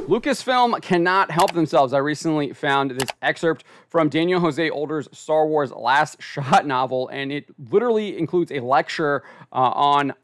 Lucasfilm cannot help themselves. I recently found this excerpt from Daniel Jose Older's Star Wars Last Shot novel, and it literally includes a lecture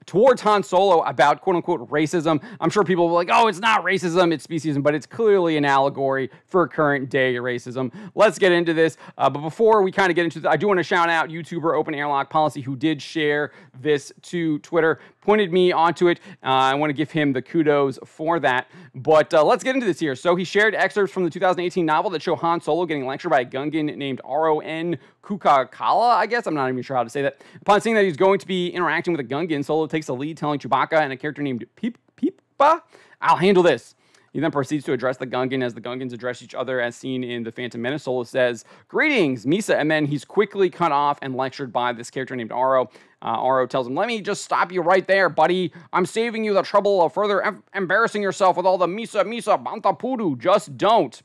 towards Han Solo about quote-unquote racism. I'm sure people will be like, oh, it's not racism, it's speciesism, but it's clearly an allegory for current-day racism. Let's get into this, but before we kind of get into this, I do want to shout out YouTuber Open Airlock Policy, who did share this to Twitter, pointed me onto it. I want to give him the kudos for that, but let's get into this here. So he shared excerpts from the 2018 novel that show Han Solo getting lectured by a Gungan named Ron Kukakala, I guess. I'm not even sure how to say that. Upon seeing that he's going to be interacting with a Gungan, Solo takes the lead, telling Chewbacca and a character named Peepa, I'll handle this. He then proceeds to address the Gungan as the Gungans address each other, as seen in The Phantom Menace. Solo says, "Greetings, Misa," and then he's quickly cut off and lectured by this character named Aro. Aro tells him, "Let me just stop you right there, buddy. I'm saving you the trouble of further embarrassing yourself with all the Misa, Banta Pudu. Just don't."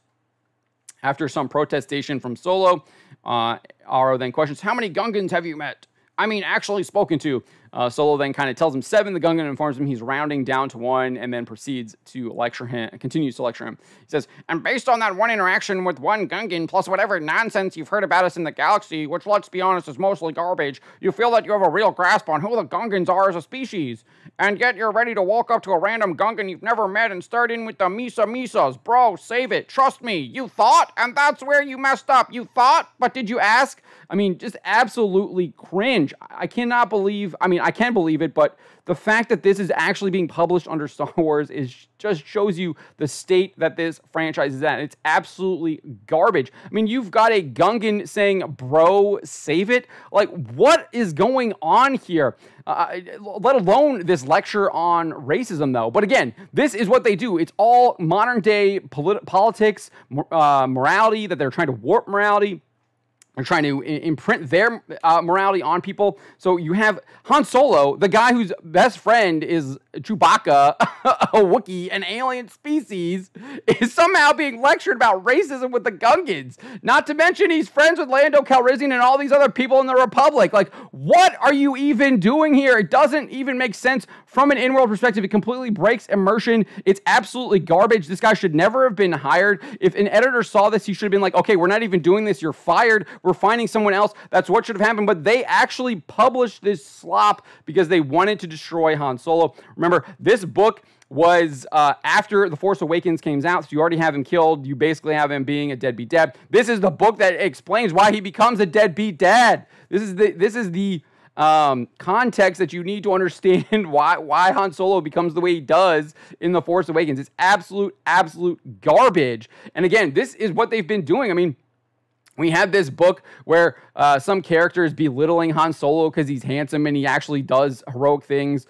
After some protestation from Solo, Aro then questions, "How many Gungans have you met? I mean, actually spoken to?" Solo then kind of tells him 7. The Gungan informs him he's rounding down to 1, and then proceeds to lecture him, continues to lecture him. He says, "And based on that one interaction with one Gungan, plus whatever nonsense you've heard about us in the galaxy, which, let's be honest, is mostly garbage, you feel that you have a real grasp on who the Gungans are as a species. And yet you're ready to walk up to a random Gungan you've never met and start in with the Misas. Bro, save it. Trust me. You thought? And that's where you messed up. You thought? But did you ask?" I mean, just absolutely cringe. I cannot believe, I mean, I can believe it, but the fact that this is actually being published under Star Wars just shows you the state that this franchise is at. It's absolutely garbage. I mean, you've got a Gungan saying, "Bro, save it." Like, what is going on here? Let alone this lecture on racism, though. But again, this is what they do. It's all modern day politics, morality, that they're trying to warp morality. They're trying to imprint their morality on people. So you have Han Solo, the guy whose best friend is Chewbacca, a Wookiee, an alien species, is somehow being lectured about racism with the Gungans. Not to mention he's friends with Lando Calrissian and all these other people in the Republic. Like, what are you even doing here? It doesn't even make sense from an in-world perspective. It completely breaks immersion. It's absolutely garbage. This guy should never have been hired. If an editor saw this, he should have been like, "Okay, we're not even doing this. You're fired. We're finding someone else." That's what should have happened. But they actually published this slop because they wanted to destroy Han Solo. Remember, this book was after The Force Awakens came out, so you already have him killed. You basically have him being a deadbeat dad. This is the book that explains why he becomes a deadbeat dad. This is the context that you need to understand why Han Solo becomes the way he does in The Force Awakens. It's absolute garbage. And again, this is what they've been doing. I mean, we have this book where some character is belittling Han Solo because he's handsome and he actually does heroic things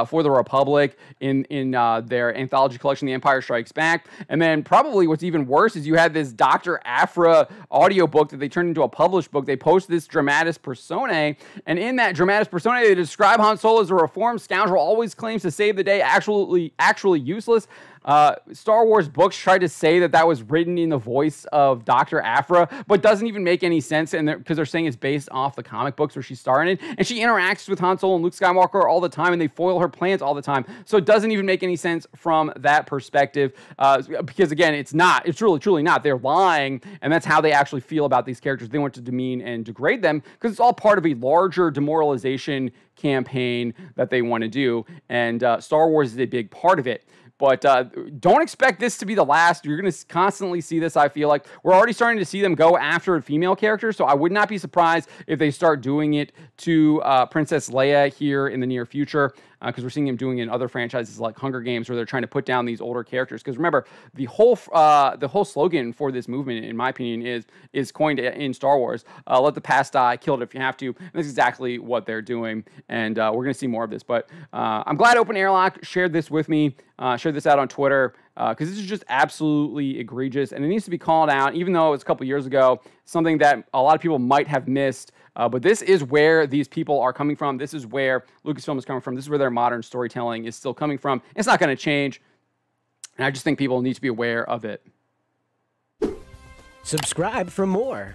for the Republic in their anthology collection, The Empire Strikes Back. And then probably what's even worse is you had this Dr. Aphra audiobook that they turned into a published book. They post this dramatis personae, and in that dramatis personae, they describe Han Solo as a reformed scoundrel, always claims to save the day, actually useless. Star Wars books tried to say that was written in the voice of Dr. Aphra, but doesn't even make any sense, and because they're saying it's based off the comic books where she's starring in, and she interacts with Han Solo and Luke Skywalker all the time, and they foil her plans all the time, so it doesn't even make any sense from that perspective, because again, it's truly not. They're lying, and that's how they actually feel about these characters. They want to demean and degrade them, because it's all part of a larger demoralization campaign that they want to do, and Star Wars is a big part of it. But don't expect this to be the last. You're going to constantly see this, I feel like. We're already starting to see them go after female characters, so I would not be surprised if they start doing it to Princess Leia here in the near future, because we're seeing them doing it in other franchises like Hunger Games, where they're trying to put down these older characters. Because remember, the whole slogan for this movement, in my opinion, is coined in Star Wars. Let the past die, kill it if you have to. And that's exactly what they're doing, and we're going to see more of this. But I'm glad Open Airlock shared this with me, shared this out on Twitter, because this is just absolutely egregious, and it needs to be called out, even though it's a couple years ago, something that a lot of people might have missed. But this is where these people are coming from. This is where Lucasfilm is coming from. This is where their modern storytelling is still coming from. It's not going to change, and I just think people need to be aware of it. Subscribe for more.